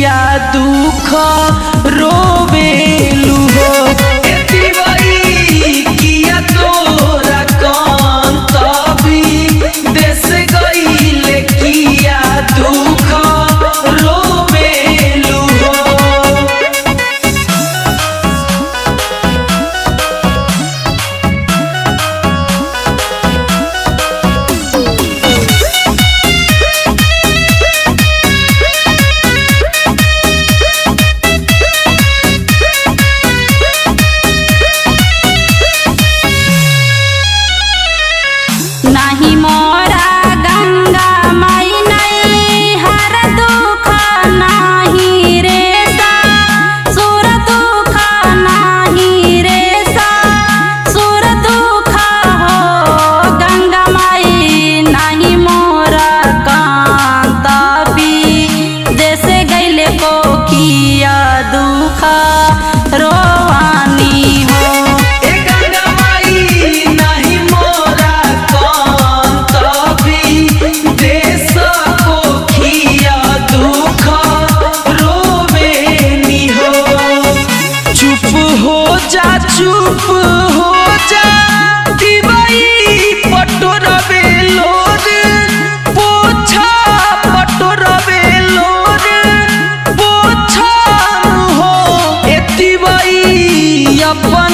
किया दुख रोवेलू हो। किया तोरा कौन तभी देश गईले किया दुख रोवेलू हो। नाही मोरा गंगा माई नहीं हर दुख नाही रे सा सुर दुख नाही रे सा सुर दुख हो गंगा माई नहीं मोरा कांत भी जैसे गैले को किया दुख रोवानी हो। चुप हो जा दिवाई पटोर बेलोर पोछा पटोर बेलोर पोछा हो ए दिवाई अपन